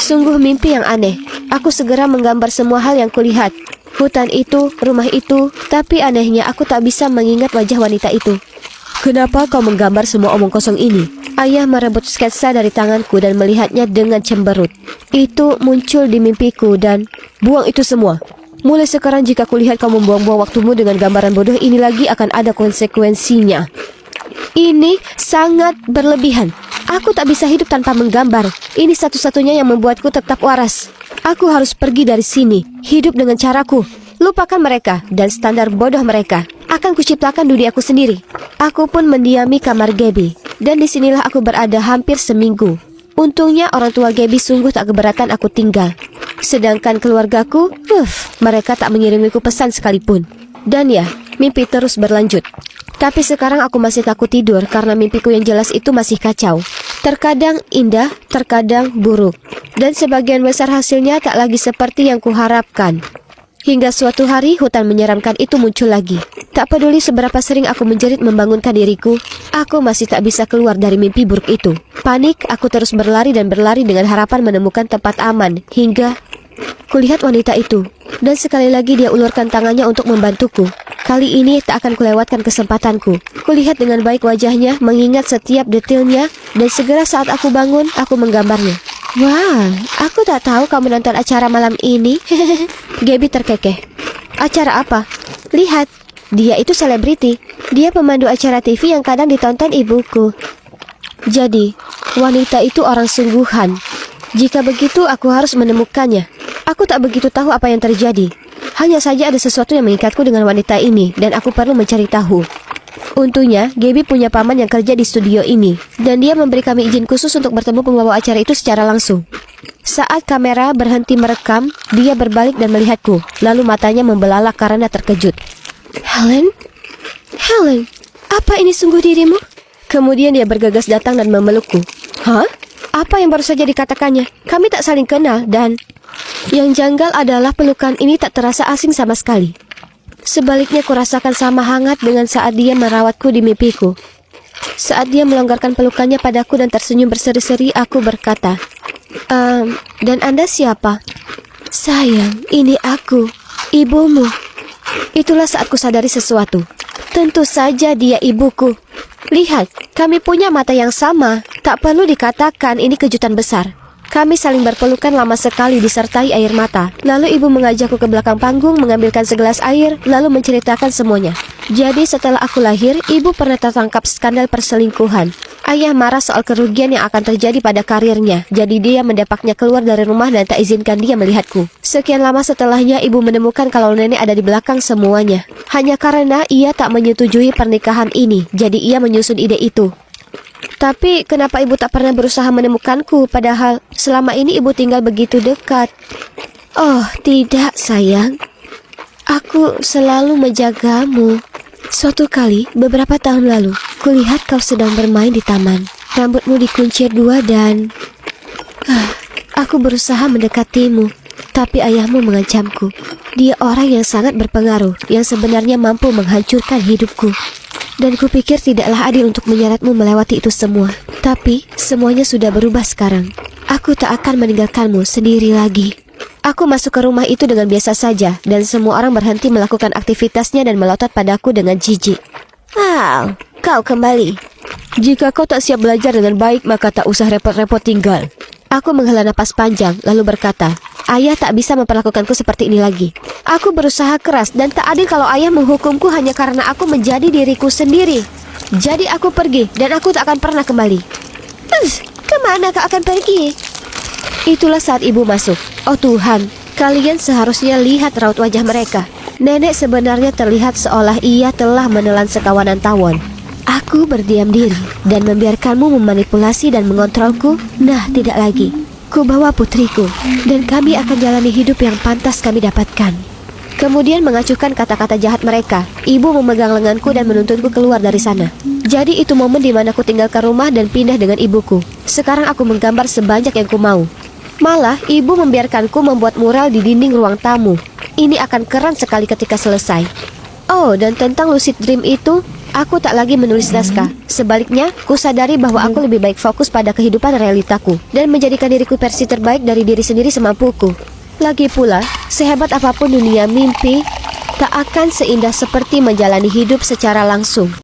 Sungguh mimpi yang aneh. Aku segera menggambar semua hal yang kulihat. Hutan itu, rumah itu, tapi anehnya aku tak bisa mengingat wajah wanita itu. Kenapa kau menggambar semua omong kosong ini? Ayah merebut sketsa dari tanganku dan melihatnya dengan cemberut. Itu muncul di mimpiku dan... Buang itu semua. Mulai sekarang jika kulihat kau membuang-buang waktumu dengan gambaran bodoh ini lagi akan ada konsekuensinya. Ini sangat berlebihan. Aku tak bisa hidup tanpa menggambar. Ini satu-satunya yang membuatku tetap waras. Aku harus pergi dari sini, hidup dengan caraku. Lupakan mereka dan standar bodoh mereka. Akan kuciptakan duniaku sendiri. Aku pun mendiami kamar Gaby. Dan disinilah aku berada hampir seminggu. Untungnya orang tua Gaby sungguh tak keberatan aku tinggal. Sedangkan keluargaku, mereka tak mengirimiku pesan sekalipun. Dan ya, mimpi terus berlanjut. Tapi sekarang aku masih takut tidur karena mimpiku yang jelas itu masih kacau. Terkadang indah, terkadang buruk. Dan sebagian besar hasilnya tak lagi seperti yang kuharapkan. Hingga suatu hari hutan menyeramkan itu muncul lagi. Tak peduli seberapa sering aku menjerit membangunkan diriku, aku masih tak bisa keluar dari mimpi buruk itu. Panik, aku terus berlari dan berlari dengan harapan menemukan tempat aman. Hingga kulihat wanita itu. Dan sekali lagi dia ulurkan tangannya untuk membantuku. Kali ini tak akan kulewatkan kesempatanku. Kulihat dengan baik wajahnya, mengingat setiap detailnya. Dan segera saat aku bangun, aku menggambarnya. Wah, aku tak tahu kamu nonton acara malam ini. Gaby terkekeh. Acara apa? Lihat, dia itu selebriti. Dia pemandu acara TV yang kadang ditonton ibuku. Jadi, wanita itu orang sungguhan. Jika begitu, aku harus menemukannya. Aku tak begitu tahu apa yang terjadi. Hanya saja ada sesuatu yang mengikatku dengan wanita ini, dan aku perlu mencari tahu. Untungnya, Gaby punya paman yang kerja di studio ini, dan dia memberi kami izin khusus untuk bertemu pembawa acara itu secara langsung. Saat kamera berhenti merekam, dia berbalik dan melihatku, lalu matanya membelalak karena terkejut. Helen? Helen, apa ini sungguh dirimu? Kemudian dia bergegas datang dan memelukku. Hah? Apa yang baru saja dikatakannya? Kami tak saling kenal dan... Yang janggal adalah pelukan ini tak terasa asing sama sekali. Sebaliknya kurasakan sama hangat dengan saat dia merawatku di mimpiku. Saat dia melonggarkan pelukannya padaku dan tersenyum berseri-seri, aku berkata, dan Anda siapa? Sayang, ini aku, ibumu. Itulah saat kusadari sesuatu. Tentu saja dia ibuku. Lihat, kami punya mata yang sama. Tak perlu dikatakan ini kejutan besar. Kami saling berpelukan lama sekali disertai air mata. Lalu ibu mengajakku ke belakang panggung, mengambilkan segelas air, lalu menceritakan semuanya. Jadi setelah aku lahir, ibu pernah tertangkap skandal perselingkuhan. Ayah marah soal kerugian yang akan terjadi pada karirnya. Jadi dia mendapaknya keluar dari rumah dan tak izinkan dia melihatku. Sekian lama setelahnya, ibu menemukan kalau nenek ada di belakang semuanya. Hanya karena ia tak menyetujui pernikahan ini, jadi ia menyusun ide itu. Tapi kenapa ibu tak pernah berusaha menemukanku, padahal selama ini ibu tinggal begitu dekat? Oh, tidak sayang. Aku selalu menjagamu. Suatu kali, beberapa tahun lalu, kulihat kau sedang bermain di taman. Rambutmu dikuncir dua dan... aku berusaha mendekatimu, tapi ayahmu mengancamku. Dia orang yang sangat berpengaruh, yang sebenarnya mampu menghancurkan hidupku. Dan kupikir tidaklah adil untuk menyeretmu melewati itu semua. Tapi semuanya sudah berubah sekarang. Aku tak akan meninggalkanmu sendiri lagi. Aku masuk ke rumah itu dengan biasa saja, dan semua orang berhenti melakukan aktivitasnya dan melotot padaku dengan jijik. Wow, kau kembali. Jika kau tak siap belajar dengan baik, maka tak usah repot-repot tinggal. Aku menghela napas panjang, lalu berkata, ayah tak bisa memperlakukanku seperti ini lagi. Aku berusaha keras dan tak adil kalau ayah menghukumku hanya karena aku menjadi diriku sendiri. Jadi aku pergi dan aku tak akan pernah kembali. Kemana kau akan pergi? Itulah saat ibu masuk. Oh Tuhan, kalian seharusnya lihat raut wajah mereka. Nenek sebenarnya terlihat seolah ia telah menelan sekawanan tawon. Aku berdiam diri dan membiarkanmu memanipulasi dan mengontrolku. Nah, tidak lagi. Ku bawa putriku dan kami akan jalani hidup yang pantas kami dapatkan. Kemudian mengacuhkan kata-kata jahat mereka. Ibu memegang lenganku dan menuntutku keluar dari sana. Jadi itu momen di mana ku tinggalkan rumah dan pindah dengan ibuku. Sekarang aku menggambar sebanyak yang ku mau. Malah ibu membiarkanku membuat mural di dinding ruang tamu. Ini akan keren sekali ketika selesai. Oh, dan tentang lucid dream itu, Aku tak lagi menulis naskah. Sebaliknya, ku sadari bahwa aku lebih baik fokus pada kehidupan realitaku dan menjadikan diriku versi terbaik dari diri sendiri semampuku. Lagi pula, sehebat apapun dunia mimpi, tak akan seindah seperti menjalani hidup secara langsung.